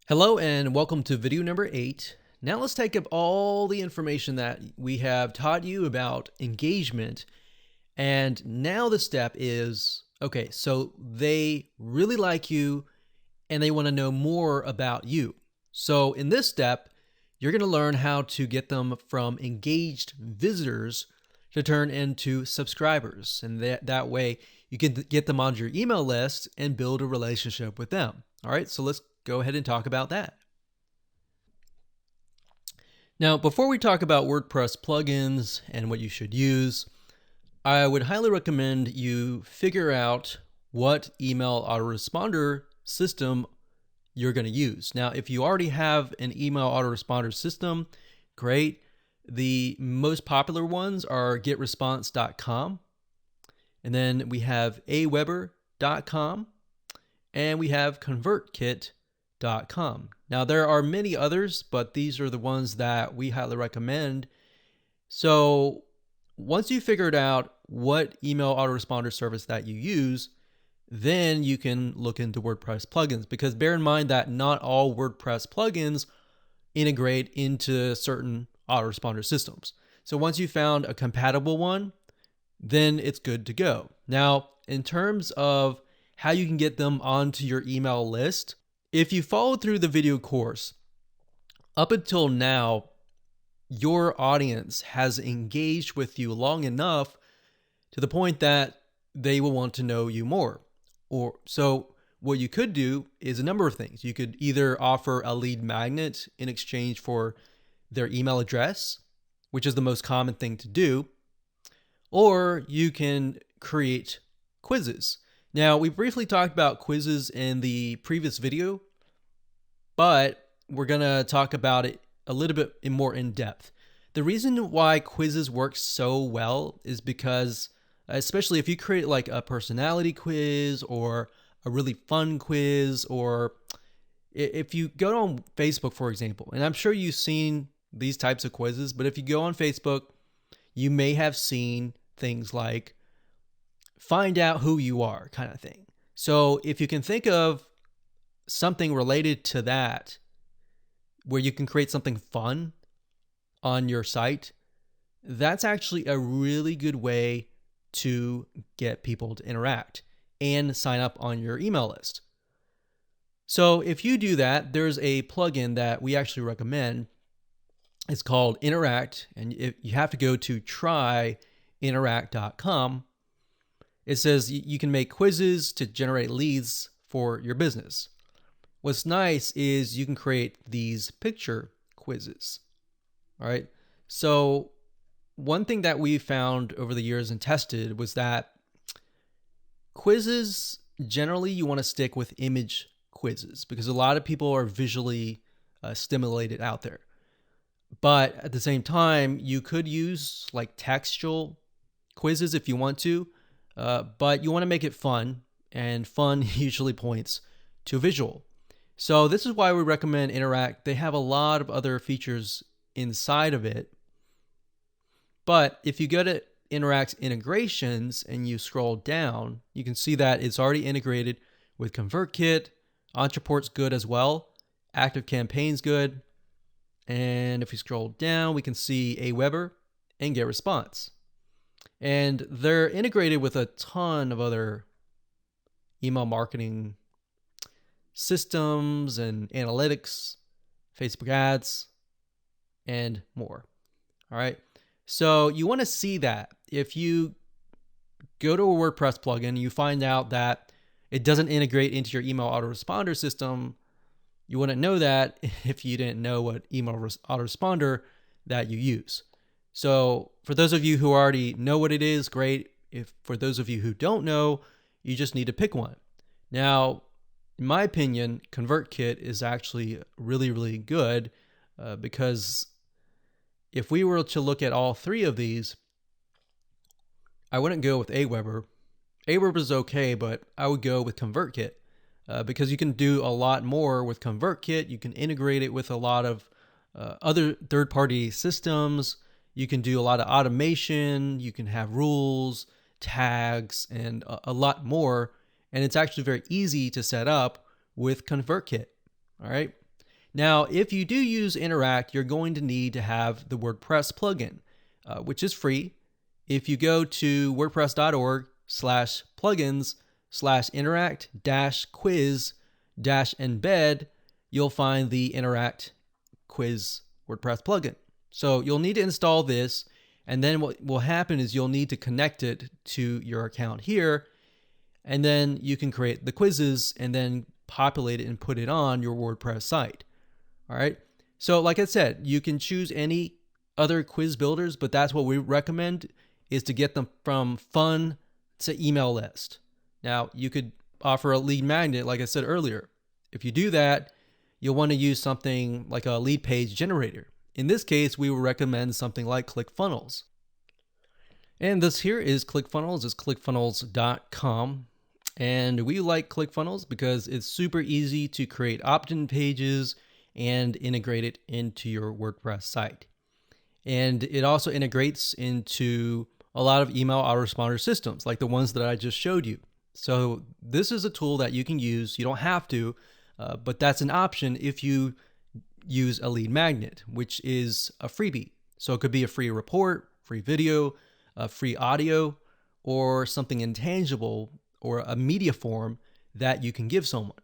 Hello and welcome to video number 8. Now let's take up all the information that we have taught you about engagement. And now the step is, okay, so they really like you and they want to know more about you. So in this step, you're going to learn how to get them from engaged visitors to turn into subscribers. And that way you can get them onto your email list and build a relationship with them. All right, so let's go ahead and talk about that. Now, before we talk about WordPress plugins and what you should use, I would highly recommend you figure out what email autoresponder system you're going to use. Now, if you already have an email autoresponder system, great. The most popular ones are getresponse.com, and then we have aweber.com, and we have convertkit.com. Now, there are many others, but these are the ones that we highly recommend. So once you figured out what email autoresponder service that you use, then you can look into WordPress plugins, because bear in mind that not all WordPress plugins integrate into certain autoresponder systems. So once you found a compatible one, then it's good to go. Now, in terms of how you can get them onto your email list, if you followed through the video course, up until now, your audience has engaged with you long enough to the point that they will want to know you more. So what you could do is a number of things. You could either offer a lead magnet in exchange for their email address, which is the most common thing to do, or you can create quizzes. Now, we briefly talked about quizzes in the previous video, but we're going to talk about it a little bit more in depth. The reason why quizzes work so well is because, especially if you create like a personality quiz or a really fun quiz, or if you go on Facebook, for example, and I'm sure you've seen these types of quizzes, but if you go on Facebook, you may have seen things like find out who you are kind of thing. So if you can think of something related to that, where you can create something fun on your site, that's actually a really good way to get people to interact and sign up on your email list. So if you do that, there's a plugin that we actually recommend. It's called Interact, and you have to go to tryinteract.com. It says you can make quizzes to generate leads for your business. What's nice is you can create these picture quizzes. All right. So one thing that we found over the years and tested was that quizzes, generally you want to stick with image quizzes, because a lot of people are visually stimulated out there. But at the same time, you could use like textual quizzes if you want to, but you want to make it fun, and fun usually points to visual. So this is why we recommend Interact. They have a lot of other features inside of it. But if you go to Interact integrations and you scroll down, you can see that it's already integrated with ConvertKit. Entreport's good as well. ActiveCampaign's good. And if we scroll down, we can see Aweber and GetResponse. And they're integrated with a ton of other email marketing systems and analytics, Facebook ads, and more. All right. So you want to see that. If you go to a WordPress plugin, you find out that it doesn't integrate into your email autoresponder system, you wouldn't know that if you didn't know what email autoresponder that you use. So for those of you who already know what it is, great. If for those of you who don't know, you just need to pick one. Now, in my opinion, ConvertKit is actually really, really good because if we were to look at all three of these, I wouldn't go with Aweber. Aweber is okay, but I would go with ConvertKit because you can do a lot more with ConvertKit. You can integrate it with a lot of other third-party systems. You can do a lot of automation. You can have rules, tags, and a lot more. And it's actually very easy to set up with ConvertKit. All right. Now, if you do use Interact, you're going to need to have the WordPress plugin, which is free. If you go to wordpress.org/plugins/interact-quiz-embed, you'll find the Interact Quiz WordPress plugin. So you'll need to install this, and then what will happen is you'll need to connect it to your account here, and then you can create the quizzes and then populate it and put it on your WordPress site. All right. So like I said, you can choose any other quiz builders, but that's what we recommend, is to get them from fun to email list. Now, you could offer a lead magnet, like I said earlier. If you do that, you'll want to use something like a lead page generator. In this case, we would recommend something like ClickFunnels. And this here is ClickFunnels. It's clickfunnels.com. And we like ClickFunnels because it's super easy to create opt-in pages and integrate it into your WordPress site. And it also integrates into a lot of email autoresponder systems, like the ones that I just showed you. So this is a tool that you can use. You don't have to, but that's an option if you use a lead magnet, which is a freebie. So it could be a free report, free video, free audio, or something intangible or a media form that you can give someone.